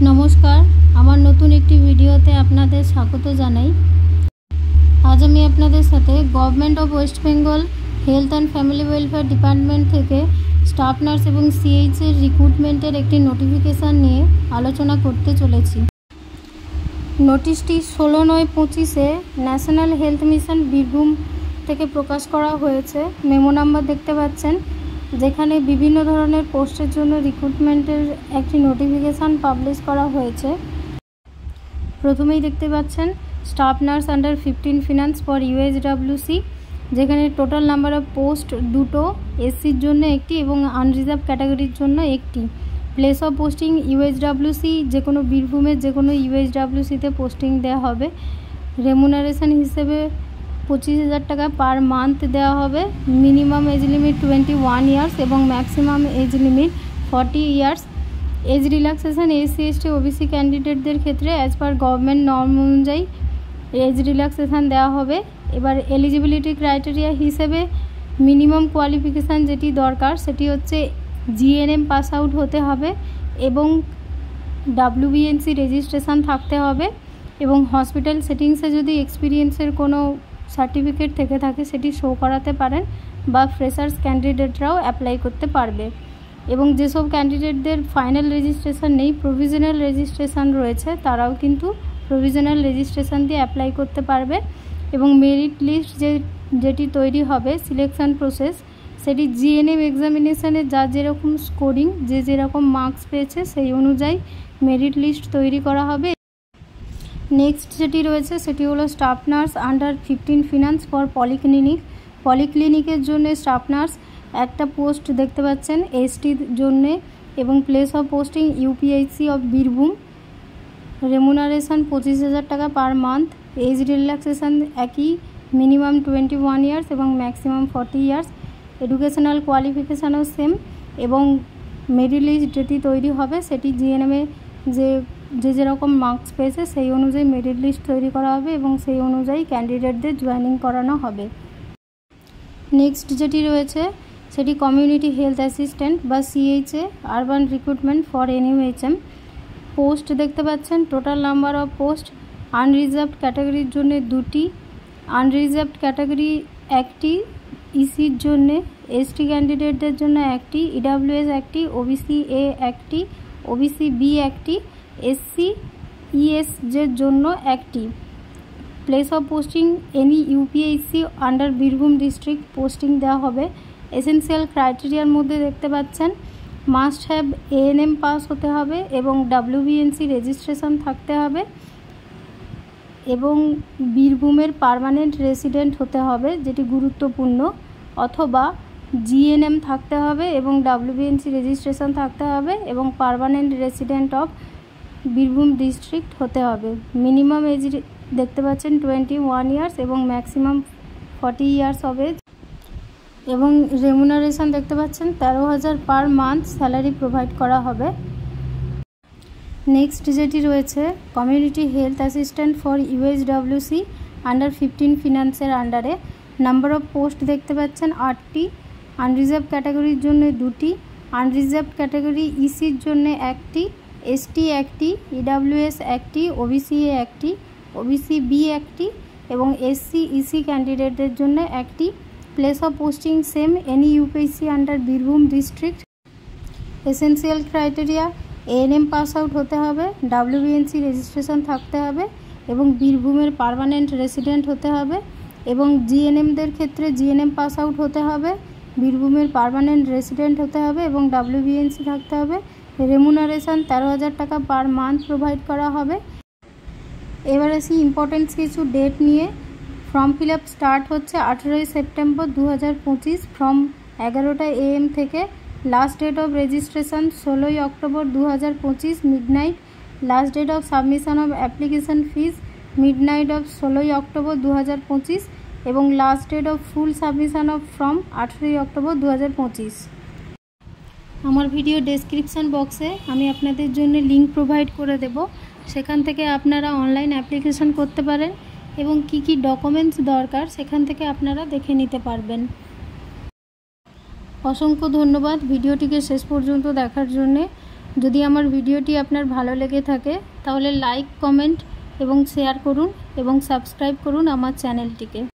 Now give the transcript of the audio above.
नमस्कार आमार नतून एकटी भिडियोते आपनादेर स्वागत जानाई। आज आमी आपनादेर साथे government of West Bengal health and family welfare department थेके स्टाफ नार्स एबं सीएइच एर रिक्रुटमेंटेर एकटी नोटिफिकेशन निये आलोचना करते चलेछि। नोटिसटी 16/9/25 ন্যাশনাল हेल्थ मिशन बीरभूम থেকে প্রকাশ করা হয়েছে। মেমো নাম্বার দেখতে পাচ্ছেন, যেখানে বিভিন্ন ধরনের পোস্টের জন্য রিক্রুটমেন্টের একটি নোটিফিকেশান পাবলিশ করা হয়েছে। প্রথমেই দেখতে পাচ্ছেন staff nurse under 15 finance for USWC, যেখানে টোটাল নাম্বার অফ পোস্ট দুটো, এসসির জন্য একটি এবং আনরিজার্ভ ক্যাটাগরির জন্য একটি। প্লেস অফ পোস্টিং ইউএসডব্লিউসি, যে কোনো বীরভূমের যে কোনো ইউএসডব্লিউসিতে পোস্টিং দেওয়া হবে। রেমুনারেশন হিসেবে 25,000 টাকা পার মান্থ দেওয়া হবে। মিনিমাম এজ লিমিট 21 ইয়ার্স এবং maximum age limit 40 years. Age relaxation SC ST OBC ক্যান্ডিডেটদের ক্ষেত্রে অ্যাজ পার গভর্নমেন্ট নর্ম অনুযায়ী এজ রিল্যাক্সেশন দেওয়া হবে। এবার এলিজিবিলিটি ক্রাইটেরিয়া হিসেবে মিনিমাম কোয়ালিফিকেশান যেটি দরকার সেটি হচ্ছে জিএনএম পাস আউট হতে হবে এবং ডাব্লিউবিএনসি রেজিস্ট্রেশন থাকতে হবে এবং হসপিটাল সেটিংসে যদি এক্সপিরিয়েন্সের কোনো সার্টিফিকেট থেকে থাকে সেটি শো করাতে পারেন বা ফ্রেশার্স ক্যান্ডিডেটরাও অ্যাপ্লাই করতে পারবে। এবং যেসব ক্যান্ডিডেটদের ফাইনাল রেজিস্ট্রেশন নেই, প্রভিশনাল রেজিস্ট্রেশন রয়েছে, তারাও কিন্তু প্রভিশনাল রেজিস্ট্রেশন দিয়ে অ্যাপ্লাই করতে পারবে। এবং মেরিট লিস্ট যেটি তৈরি হবে, সিলেকশন প্রসেস, সেটি জিএনএম এক্সামিনেশানে যার যেরকম স্কোরিং, যে যেরকম মার্কস পেয়েছে সেই অনুযায়ী মেরিট লিস্ট তৈরি করা হবে। নেক্সট যেটি রয়েছে সেটি হলো staff nurse under 15 finance for polyclinic. পলিক্লিনিকের জন্য স্টাফ নার্স একটা পোস্ট দেখতে পাচ্ছেন এসটির জন্যে এবং place of posting UPHC of Birbhum. Remuneration 25,000 টাকা পার মান্থ। এজ রিল্যাক্সেশন একই, মিনিমাম 21 ইয়ার্স এবং ম্যাক্সিমাম 40 ইয়ার্স। এডুকেশনাল কোয়ালিফিকেশানও সেম এবং মেরিট লিস্ট যেটি তৈরি হবে সেটি জিএনএমে যে যেরকম মার্কস পেয়েছে সেই অনুযায়ী মেরিট লিস্ট তৈরি করা হবে এবং সেই অনুযায়ী ক্যান্ডিডেটদের জয়েনিং করানো হবে। নেক্সট যেটি রয়েছে সেটি কমিউনিটি হেলথ অ্যাসিস্ট্যান্ট বা CHA urban recruitment for NUHM. Post দেখতে পাচ্ছেন, total number of post unreserved ক্যাটাগরির জন্য 2টি, আনরিজার্ভড ক্যাটাগরি 1টি, ইসির জন্য, এসটি ক্যান্ডিডেটদের জন্য 1টি, ইডাব্লিউএস 1টি, ওবিসি এ 1টি, ওবিসি বি 1টি, এসসি ইএসজের জন্য 1টি। Place of posting any UPHC under Birbhum district posting দেওয়া হবে। এসেনশিয়াল ক্রাইটেরিয়ার মধ্যে দেখতে পাচ্ছেন মাস্ট হ্যাভ এএনএম পাস হতে হবে এবং ডাব্লিউবিএনসি রেজিস্ট্রেশন থাকতে হবে এবং বীরভূমের পার্মানেন্ট রেসিডেন্ট হতে হবে, যেটি গুরুত্বপূর্ণ, অথবা জিএনএম থাকতে হবে এবং ডাব্লিউবিএনসি রেজিস্ট্রেশন থাকতে হবে এবং permanent resident of Birbhum district হতে হবে। মিনিমাম এজ দেখতে পাচ্ছেন 21 ইয়ার্স এবং ম্যাক্সিমাম 40 ইয়ার্স অফ এজ এবং রেমুনারেশন দেখতে পাচ্ছেন 13,000 পার মান্থ স্যালারি প্রোভাইড করা হবে। নেক্সট যেটি রয়েছে community health assistant for USWC under 15 ফিনান্সের আন্ডারে। নাম্বার অফ পোস্ট দেখতে পাচ্ছেন 8টি, আনরিজার্ভ ক্যাটাগরির জন্য 2টি, আনরিজার্ভ ক্যাটাগরি ইসির জন্য 1টি, এসটি 1টি, ইডাব্লিউএস 1টি, ওবিসি এ 1টি, ওবিসি বি 1টি এবং এসসি ইসি ক্যান্ডিডেটদের জন্য 1টি। Place of posting same, any UPHC under Birbhum district. Essential criteria ANM pass out হতে হবে, ডাব্লিউবিএনসি রেজিস্ট্রেশন থাকতে হবে এবং বীরভূমের পার্মানেন্ট রেসিডেন্ট হতে হবে এবং জিএনএমদের ক্ষেত্রে জিএনএম পাস আউট হতে হবে, বীরভূমের পার্মানেন্ট রেসিডেন্ট হতে হবে এবং ডাব্লিউবিএনসি থাকতে হবে। রেমুনারেশন 13,000 টাকা পার মান্থ প্রোভাইড করা হবে। এবার আসি ইম্পর্টেন্ট কিছু ডেট নিয়ে। ফর্ম ফিল আপ স্টার্ট হচ্ছে 18 সেপ্টেম্বর 2025 ফ্রম 11টা AM থেকে। Last date of registration 16 October 2025 midnight. Last date of submission of application fees midnight of 16 October 2025 এবং last date of full submission of form 18 October 2025। আমার video description বক্সে আমি আপনাদের জন্য link provide করে দেব, সেখান থেকে আপনারা অনলাইন অ্যাপ্লিকেশন করতে পারেন এবং কি কি ডকুমেন্টস দরকার সেখান থেকে আপনারা দেখে নিতে পারবেন। অসংখ্য ধন্যবাদ ভিডিওটিকে শেষ পর্যন্ত দেখার জন্যে। যদি আমার ভিডিওটি আপনার ভালো লেগে থাকে তাহলে লাইক, কমেন্ট এবং শেয়ার করুন এবং সাবস্ক্রাইব করুন আমার চ্যানেলটিকে।